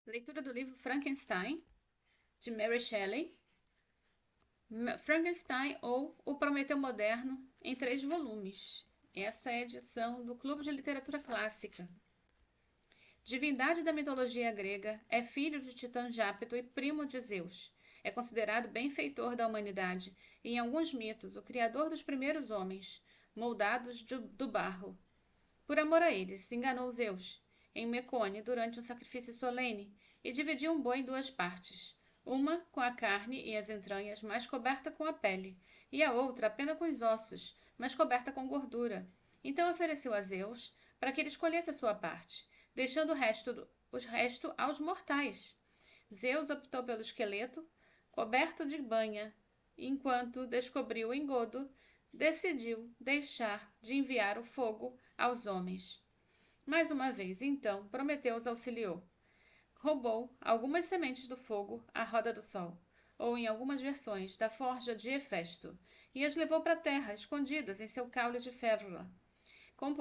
Leitura do livro Frankenstein, de Mary Shelley. Frankenstein ou O Prometeu Moderno, em 3 volumes. Essa é a edição do Clube de Literatura Clássica. Divindade da mitologia grega, é filho de Titã Jápeto e primo de Zeus. É considerado benfeitor da humanidade e, em alguns mitos, o criador dos primeiros homens, moldados do barro. Por amor a eles, se enganou Zeus, em Mecone, durante um sacrifício solene, e dividiu um boi em 2 partes, uma com a carne e as entranhas, mas coberta com a pele, e a outra apenas com os ossos, mas coberta com gordura. Então ofereceu a Zeus para que ele escolhesse a sua parte, deixando o resto aos mortais. Zeus optou pelo esqueleto, coberto de banha, enquanto descobriu o engodo, decidiu deixar de enviar o fogo aos homens. Mais uma vez, então, Prometeu os auxiliou. Roubou algumas sementes do fogo, a roda do sol, ou em algumas versões, da forja de Hefesto, e as levou para a terra, escondidas em seu caule de férula. Como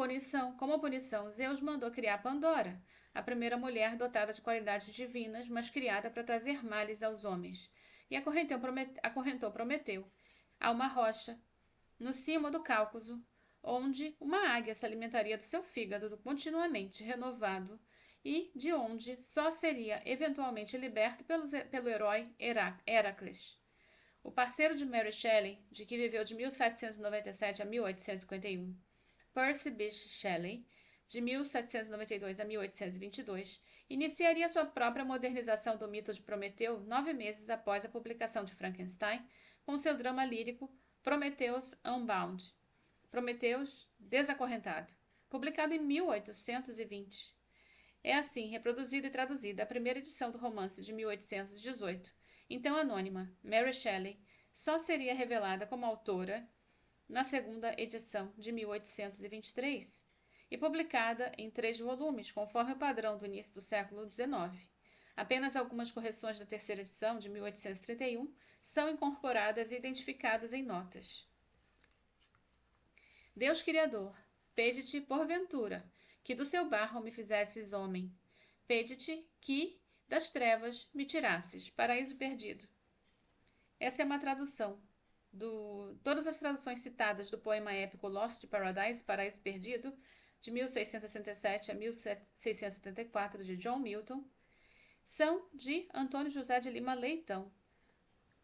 punição, Zeus mandou criar Pandora, a primeira mulher dotada de qualidades divinas, mas criada para trazer males aos homens, e acorrentou Prometeu a uma rocha, no cimo do Cáucaso, onde uma águia se alimentaria do seu fígado continuamente renovado e de onde só seria eventualmente liberto pelo herói Heracles. O parceiro de Mary Shelley, de que viveu de 1797 a 1851, Percy Bysshe Shelley, de 1792 a 1822, iniciaria sua própria modernização do mito de Prometeu 9 meses após a publicação de Frankenstein, com seu drama lírico Prometheus Unbound, Prometheus Desacorrentado, publicado em 1820. É assim reproduzida e traduzida a primeira edição do romance de 1818. Então anônima, Mary Shelley só seria revelada como autora na segunda edição de 1823 e publicada em 3 volumes, conforme o padrão do início do século XIX. Apenas algumas correções da terceira edição, de 1831, são incorporadas e identificadas em notas. Deus Criador, pede-te, porventura, que do seu barro me fizesses homem. Pede-te que das trevas me tirasses, paraíso perdido. Essa é uma tradução. Todas as traduções citadas do poema épico Lost Paradise, Paraíso Perdido, de 1667 a 1674, de John Milton, são de Antônio José de Lima Leitão,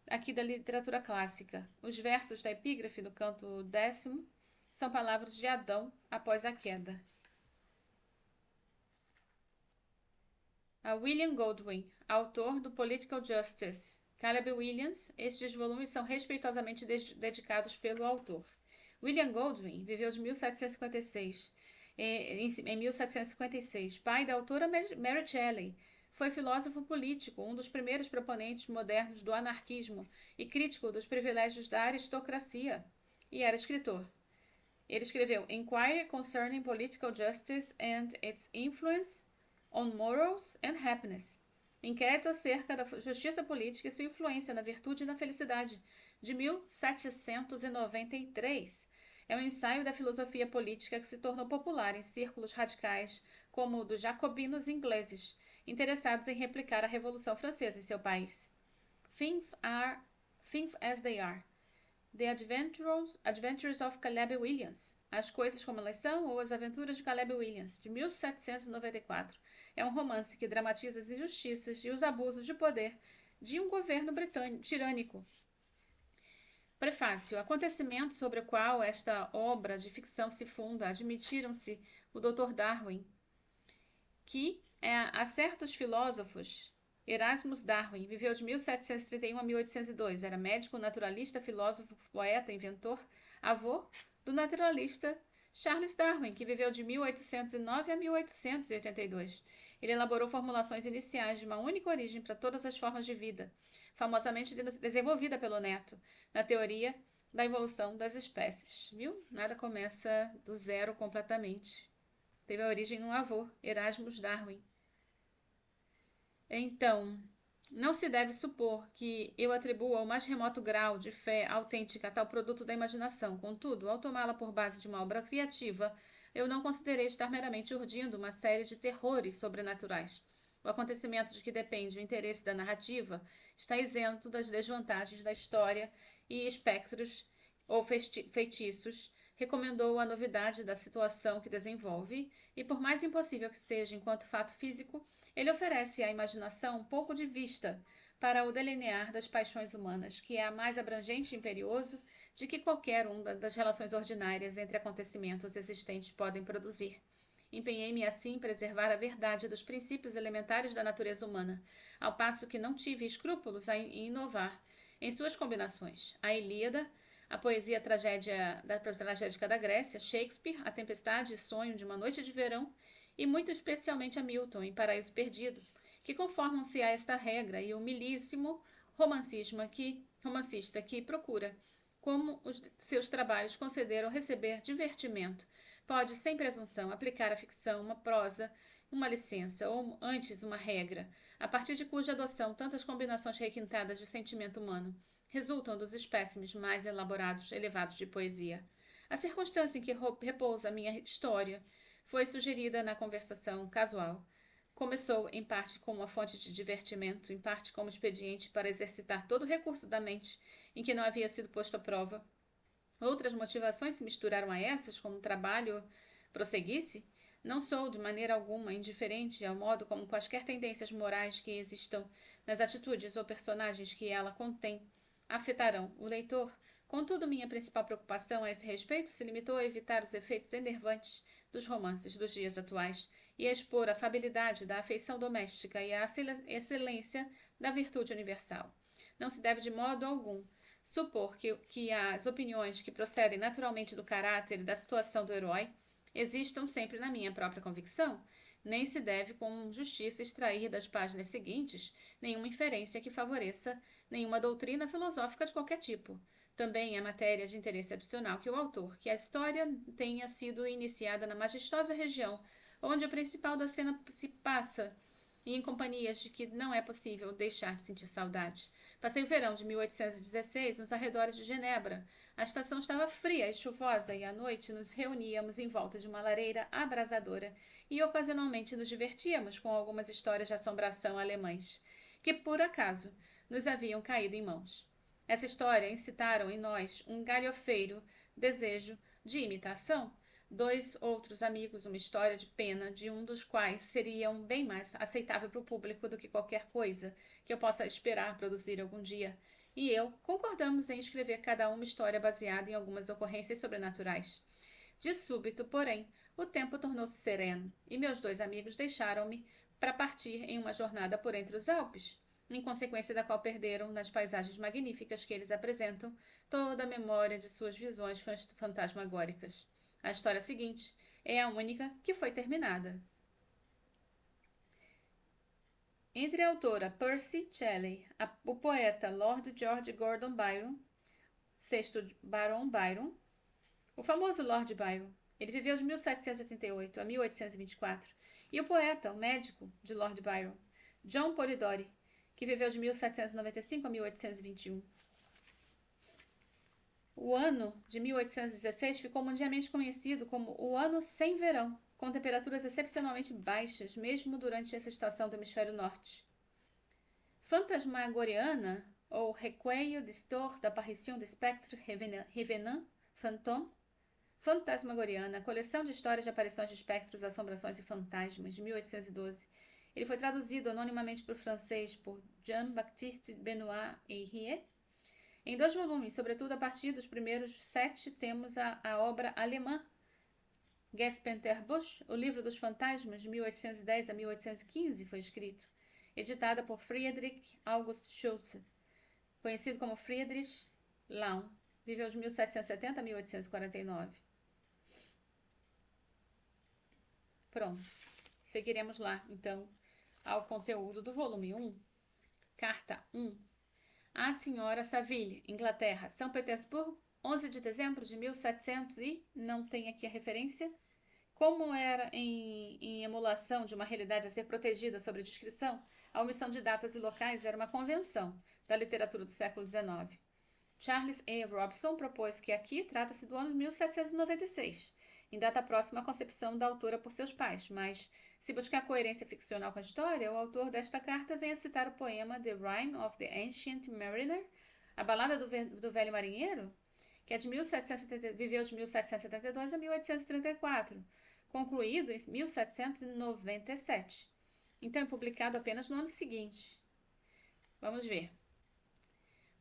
aqui da literatura clássica. Os versos da epígrafe do canto 10º são palavras de Adão após a queda. A William Goldwyn, autor do Political Justice. Caleb Williams, estes volumes são respeitosamente dedicados pelo autor. William Goldwyn viveu de 1756 em 1756, pai da autora Mary Shelley. Foi filósofo político, um dos primeiros proponentes modernos do anarquismo e crítico dos privilégios da aristocracia. E era escritor. Ele escreveu Inquiry Concerning Political Justice and its Influence on Morals and Happiness. Inquérito acerca da justiça política e sua influência na virtude e na felicidade, de 1793. É um ensaio da filosofia política que se tornou popular em círculos radicais, como o dos jacobinos ingleses, interessados em replicar a Revolução Francesa em seu país. Things as They Are. The Adventures of Caleb Williams. As Coisas Como Elas São ou As Aventuras de Caleb Williams, de 1794. É um romance que dramatiza as injustiças e os abusos de poder de um governo tirânico. Prefácio. Acontecimento sobre o qual esta obra de ficção se funda admitiram-se o Dr. Darwin, que a certos filósofos. Erasmus Darwin viveu de 1731 a 1802. Era médico, naturalista, filósofo, poeta, inventor, avô do naturalista Charles Darwin, que viveu de 1809 a 1882. Ele elaborou formulações iniciais de uma única origem para todas as formas de vida, famosamente desenvolvida pelo neto, na teoria da evolução das espécies. Viu? Nada começa do zero completamente. Teve a origem num avô, Erasmus Darwin. Então, não se deve supor que eu atribua o mais remoto grau de fé autêntica a tal produto da imaginação. Contudo, ao tomá-la por base de uma obra criativa, eu não considerei estar meramente urdindo uma série de terrores sobrenaturais. O acontecimento de que depende o interesse da narrativa está isento das desvantagens da história e espectros ou feitiços. Recomendou a novidade da situação que desenvolve e, por mais impossível que seja enquanto fato físico, ele oferece à imaginação um pouco de vista para o delinear das paixões humanas, que é mais abrangente e imperioso de que qualquer uma das relações ordinárias entre acontecimentos existentes podem produzir. Empenhei-me assim em preservar a verdade dos princípios elementares da natureza humana, ao passo que não tive escrúpulos em inovar em suas combinações. A Ilíada, a poesia tragédica da Grécia, Shakespeare, A Tempestade e Sonho de uma Noite de Verão, e muito especialmente a Milton, em Paraíso Perdido, que conformam-se a esta regra e o humilíssimo romancista que procura, como os seus trabalhos concederam receber divertimento, pode, sem presunção, aplicar à ficção uma prosa, uma licença, ou antes uma regra, a partir de cuja adoção tantas combinações requintadas de sentimento humano resultam dos espécimes mais elevados de poesia. A circunstância em que repousa a minha história foi sugerida na conversação casual. Começou, em parte, como uma fonte de divertimento, em parte como expediente para exercitar todo o recurso da mente em que não havia sido posto à prova. Outras motivações se misturaram a essas, como o trabalho prosseguisse. Não sou, de maneira alguma, indiferente ao modo como quaisquer tendências morais que existam nas atitudes ou personagens que ela contém afetarão o leitor. Contudo, minha principal preocupação a esse respeito se limitou a evitar os efeitos enervantes dos romances dos dias atuais e a expor a afabilidade da afeição doméstica e a excelência da virtude universal. Não se deve de modo algum supor que as opiniões que procedem naturalmente do caráter e da situação do herói existam sempre na minha própria convicção, nem se deve com justiça extrair das páginas seguintes nenhuma inferência que favoreça nenhuma doutrina filosófica de qualquer tipo. Também é matéria de interesse adicional que o autor, que a história tenha sido iniciada na majestosa região onde o principal da cena se passa e em companhias de que não é possível deixar de sentir saudade. Passei o verão de 1816 nos arredores de Genebra. A estação estava fria e chuvosa e à noite nos reuníamos em volta de uma lareira abrasadora e ocasionalmente nos divertíamos com algumas histórias de assombração alemães, que por acaso nos haviam caído em mãos. Essa história incitaram em nós um galhofeiro desejo de imitação. Dois outros amigos, uma história de pena, de um dos quais seria bem mais aceitável para o público do que qualquer coisa que eu possa esperar produzir algum dia, e eu concordamos em escrever cada uma história baseada em algumas ocorrências sobrenaturais. De súbito, porém, o tempo tornou-se sereno, e meus dois amigos deixaram-me para partir em uma jornada por entre os Alpes, em consequência da qual perderam, nas paisagens magníficas que eles apresentam, toda a memória de suas visões fantasmagóricas. A história seguinte é a única que foi terminada. Entre a autora Percy Shelley, o poeta Lord George Gordon Byron, sexto Barão Byron, o famoso Lord Byron, ele viveu de 1788 a 1824, e o poeta, o médico de Lord Byron, John Polidori, que viveu de 1795 a 1821. O ano de 1816 ficou mundialmente conhecido como o Ano Sem Verão, com temperaturas excepcionalmente baixas, mesmo durante essa estação do hemisfério norte. Fantasmagoriana, ou Recueil d'Histoire d'apparition de spectres revenants, fantômes, Fantasmagoriana, coleção de histórias de aparições de espectros, assombrações e fantasmas, de 1812. Ele foi traduzido anonimamente para o francês por Jean-Baptiste Benoit Henriet. Em 2 volumes, sobretudo a partir dos primeiros 7, temos a obra alemã Gespenterbuch, o Livro dos Fantasmas, de 1810 a 1815, foi escrito, editada por Friedrich August Schultze, conhecido como Friedrich Laun, viveu de 1770 a 1849. Pronto, seguiremos lá, então, ao conteúdo do volume 1, Carta 1, à Senhora Saville, Inglaterra, São Petersburgo, 11 de dezembro de 1700 e, não tem aqui a referência, como era em emulação de uma realidade a ser protegida sobre descrição, a omissão de datas e locais era uma convenção da literatura do século XIX. Charles A. Robson propôs que aqui trata-se do ano de 1796, em data próxima à concepção da autora por seus pais, mas, se buscar coerência ficcional com a história, o autor desta carta vem a citar o poema The Rime of the Ancient Mariner, a Balada do Velho Marinheiro, que é viveu de 1772 a 1834, concluído em 1797. Então, é publicado apenas no ano seguinte. Vamos ver.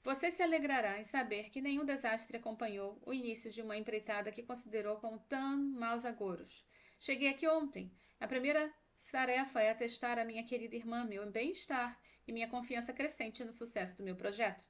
Você se alegrará em saber que nenhum desastre acompanhou o início de uma empreitada que considerou com tão maus agouros. Cheguei aqui ontem. A primeira tarefa é atestar à minha querida irmã meu bem-estar e minha confiança crescente no sucesso do meu projeto.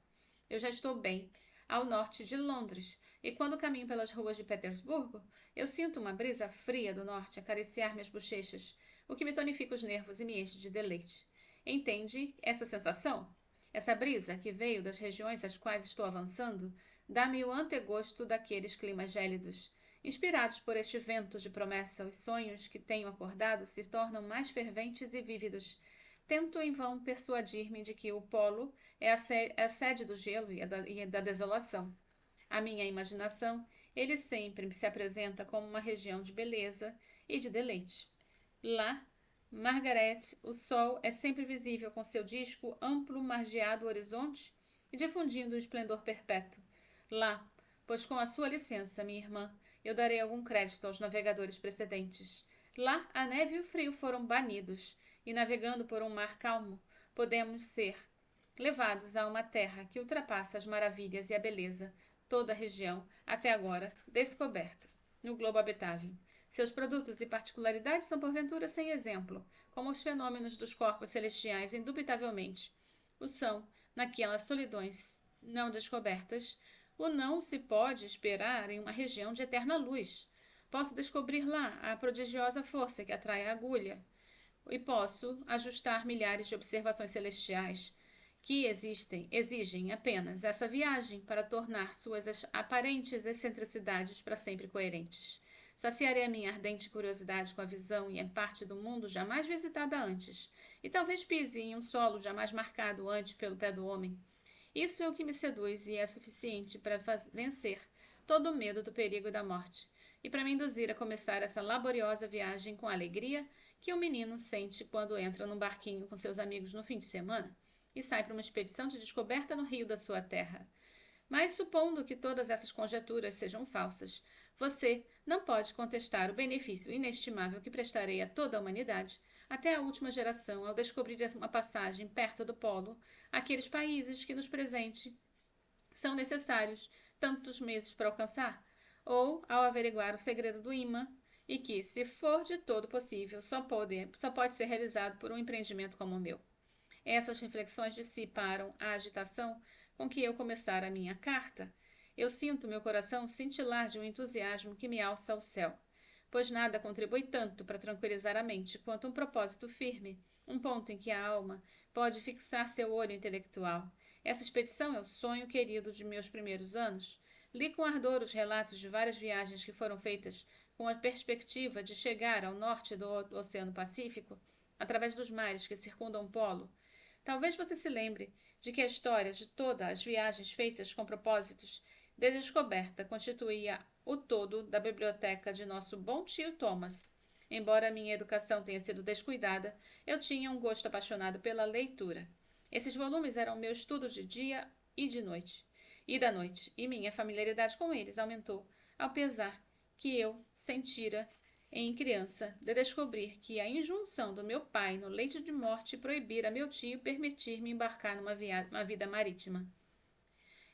Eu já estou bem, ao norte de Londres, e quando caminho pelas ruas de Petersburgo, eu sinto uma brisa fria do norte acariciar minhas bochechas, o que me tonifica os nervos e me enche de deleite. Entende essa sensação? Essa brisa, que veio das regiões às quais estou avançando, dá-me o antegosto daqueles climas gélidos. Inspirados por este vento de promessa, os sonhos que tenho acordado se tornam mais ferventes e vívidos. Tento em vão persuadir-me de que o polo é a sede do gelo e da desolação. A minha imaginação, ele sempre se apresenta como uma região de beleza e de deleite. Lá, Margaret, o sol é sempre visível com seu disco amplo margeado ao horizonte e difundindo um esplendor perpétuo. Lá, pois com a sua licença, minha irmã, eu darei algum crédito aos navegadores precedentes. Lá, a neve e o frio foram banidos, e navegando por um mar calmo, podemos ser levados a uma terra que ultrapassa as maravilhas e a beleza, toda a região, até agora, descoberta, no globo habitável. Seus produtos e particularidades são porventura sem exemplo, como os fenômenos dos corpos celestiais indubitavelmente o são, naquelas solidões não descobertas, o não se pode esperar em uma região de eterna luz. Posso descobrir lá a prodigiosa força que atrai a agulha, e posso ajustar milhares de observações celestiais que exigem apenas essa viagem para tornar suas aparentes excentricidades para sempre coerentes. Saciarei a minha ardente curiosidade com a visão e em parte do mundo jamais visitada antes, e talvez pise em um solo jamais marcado antes pelo pé do homem. Isso é o que me seduz e é suficiente para vencer todo o medo do perigo e da morte, e para me induzir a começar essa laboriosa viagem com a alegria que um menino sente quando entra num barquinho com seus amigos no fim de semana e sai para uma expedição de descoberta no rio da sua terra. Mas, supondo que todas essas conjecturas sejam falsas, você não pode contestar o benefício inestimável que prestarei a toda a humanidade, até a última geração, ao descobrir uma passagem perto do polo, aqueles países que nos presente são necessários tantos meses para alcançar, ou ao averiguar o segredo do imã, e que, se for de todo possível, só pode ser realizado por um empreendimento como o meu. Essas reflexões dissiparam a agitação com que eu começara a minha carta. Eu sinto meu coração cintilar de um entusiasmo que me alça ao céu, pois nada contribui tanto para tranquilizar a mente quanto um propósito firme, um ponto em que a alma pode fixar seu olho intelectual. Essa expedição é o sonho querido de meus primeiros anos. Li com ardor os relatos de várias viagens que foram feitas com a perspectiva de chegar ao norte do Oceano Pacífico, através dos mares que circundam o polo. Talvez você se lembre de que a história de todas as viagens feitas com propósitos de descoberta constituía o todo da biblioteca de nosso bom tio Thomas. Embora minha educação tenha sido descuidada, eu tinha um gosto apaixonado pela leitura. Esses volumes eram meu estudo de dia e da noite, e minha familiaridade com eles aumentou, ao pesar que eu sentira em criança, de descobrir que a injunção do meu pai no leito de morte proibira meu tio permitir-me embarcar numa vida marítima.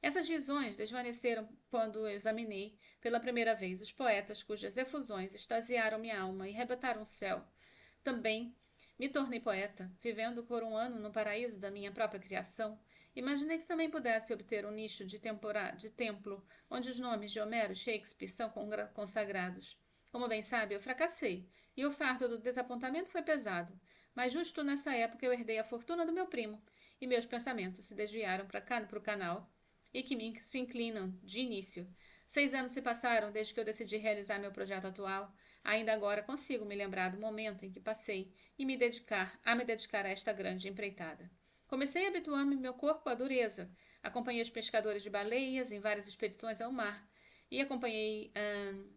Essas visões desvaneceram quando examinei pela primeira vez os poetas cujas efusões extasiaram minha alma e arrebataram o céu. Também me tornei poeta, vivendo por um ano no paraíso da minha própria criação. Imaginei que também pudesse obter um nicho de templo onde os nomes de Homero e Shakespeare são consagrados. Como bem sabe, eu fracassei, e o fardo do desapontamento foi pesado. Mas justo nessa época eu herdei a fortuna do meu primo, e meus pensamentos se desviaram para o canal, e que se inclinam de início. 6 anos se passaram desde que eu decidi realizar meu projeto atual. Ainda agora consigo me lembrar do momento em que passei e me dedicar a esta grande empreitada. Comecei a habituar-me meu corpo à dureza. Acompanhei os pescadores de baleias em várias expedições ao mar, e acompanhei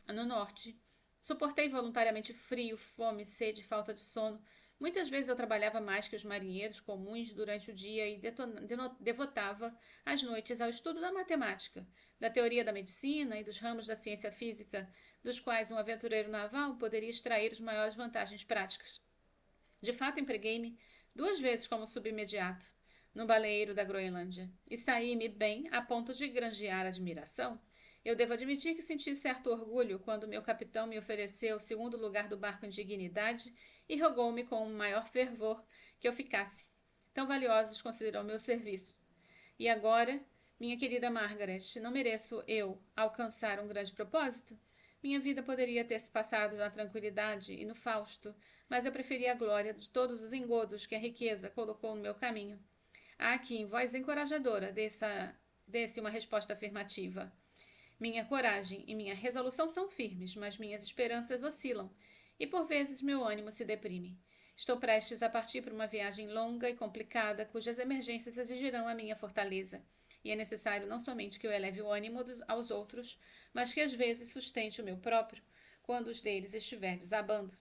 no norte Suportei voluntariamente frio, fome, sede e falta de sono. Muitas vezes eu trabalhava mais que os marinheiros comuns durante o dia e devotava as noites ao estudo da matemática, da teoria da medicina e dos ramos da ciência física, dos quais um aventureiro naval poderia extrair as maiores vantagens práticas. De fato, empreguei-me 2 vezes como subimediato no baleeiro da Groenlândia e saí-me bem a ponto de granjear admiração. Eu devo admitir que senti certo orgulho quando meu capitão me ofereceu o segundo lugar do barco em dignidade e rogou-me com o maior fervor que eu ficasse. Tão valiosos considerou meu serviço. E agora, minha querida Margaret, não mereço eu alcançar um grande propósito? Minha vida poderia ter se passado na tranquilidade e no Fausto, mas eu preferi a glória de todos os engodos que a riqueza colocou no meu caminho. Há aqui, em voz encorajadora, desse uma resposta afirmativa. Minha coragem e minha resolução são firmes, mas minhas esperanças oscilam, e por vezes meu ânimo se deprime. Estou prestes a partir para uma viagem longa e complicada, cujas emergências exigirão a minha fortaleza. E é necessário não somente que eu eleve o ânimo aos outros, mas que às vezes sustente o meu próprio, quando os deles estiver desabando.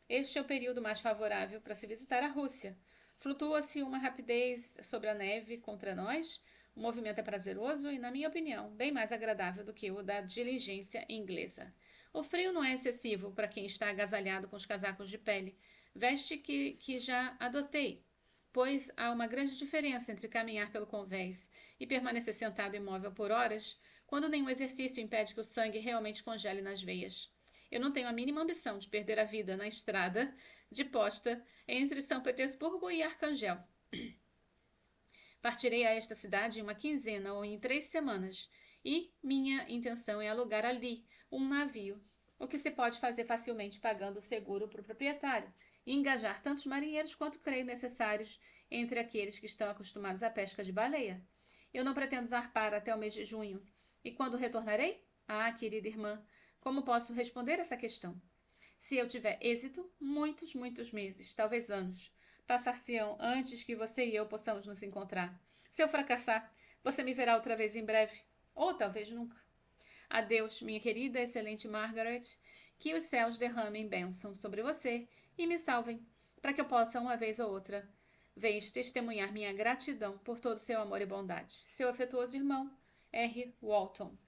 Este é o período mais favorável para se visitar a Rússia. Flutua-se uma rapidez sobre a neve contra nós. O movimento é prazeroso e, na minha opinião, bem mais agradável do que o da diligência inglesa. O frio não é excessivo para quem está agasalhado com os casacos de pele, veste que já adotei, pois há uma grande diferença entre caminhar pelo convés e permanecer sentado imóvel por horas, quando nenhum exercício impede que o sangue realmente congele nas veias. Eu não tenho a mínima ambição de perder a vida na estrada de posta entre São Petersburgo e Arcangel. Partirei a esta cidade em uma quinzena ou em 3 semanas, e minha intenção é alugar ali um navio, o que se pode fazer facilmente pagando o seguro para o proprietário, e engajar tantos marinheiros quanto creio necessários entre aqueles que estão acostumados à pesca de baleia. Eu não pretendo zarpar até o mês de junho. E quando retornarei? Ah, querida irmã, como posso responder essa questão? Se eu tiver êxito, muitos meses, talvez anos, passar-se-ão antes que você e eu possamos nos encontrar. Se eu fracassar, você me verá outra vez em breve, ou talvez nunca. Adeus, minha querida, excelente Margaret, que os céus derramem bênção sobre você e me salvem, para que eu possa, uma vez ou outra, vez testemunhar minha gratidão por todo o seu amor e bondade. Seu afetuoso irmão, R. Walton.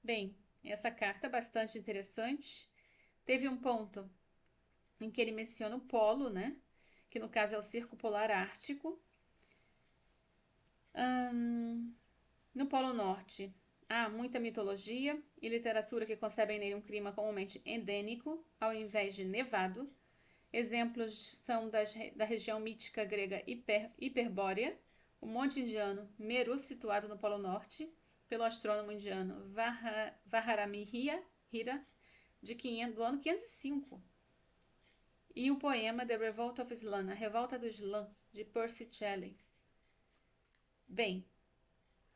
Bem, essa carta é bastante interessante. Teve um ponto em que ele menciona o polo, né? Que no caso é o Circo Polar Ártico. No Polo Norte, há muita mitologia e literatura que concebem nele um clima comumente endêmico, ao invés de nevado. Exemplos são da região mítica grega Hiperbórea, o Monte Indiano Meru, situado no Polo Norte, pelo astrônomo indiano Vaharamihira, do ano 505. E o poema The Revolt of Islam, A Revolta do Islã, de Percy Shelley. Bem,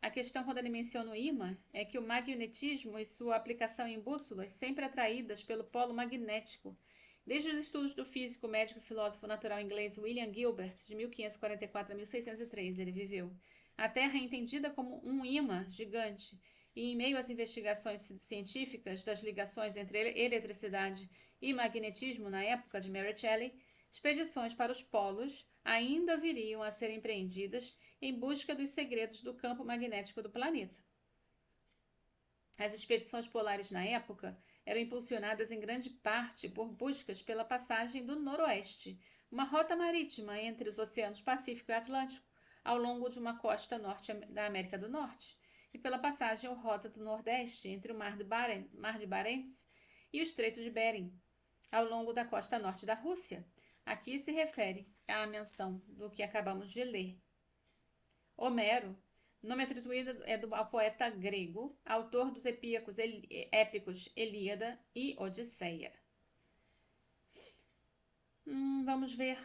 a questão quando ele menciona o ímã é que o magnetismo e sua aplicação em bússolas sempre atraídas pelo polo magnético. Desde os estudos do físico, médico e filósofo natural inglês William Gilbert, de 1544 a 1603, ele viveu. A Terra é entendida como um ímã gigante, e em meio às investigações científicas das ligações entre eletricidade e magnetismo na época de Mary Shelley, expedições para os polos ainda viriam a ser empreendidas em busca dos segredos do campo magnético do planeta. As expedições polares na época eram impulsionadas em grande parte por buscas pela passagem do Noroeste, uma rota marítima entre os oceanos Pacífico e Atlântico, ao longo de uma costa norte da América do Norte, e pela passagem ou rota do Nordeste entre o Mar de Barents e o Estreito de Bering, ao longo da costa norte da Rússia. Aqui se refere à menção do que acabamos de ler. Homero, nome atribuído é do poeta grego, autor dos épicos Ilíada e Odisseia. Vamos ver.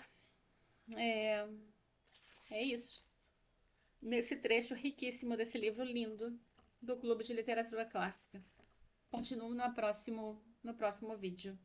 É isso. Nesse trecho riquíssimo desse livro lindo do Clube de Literatura Clássica. Continuo no próximo vídeo.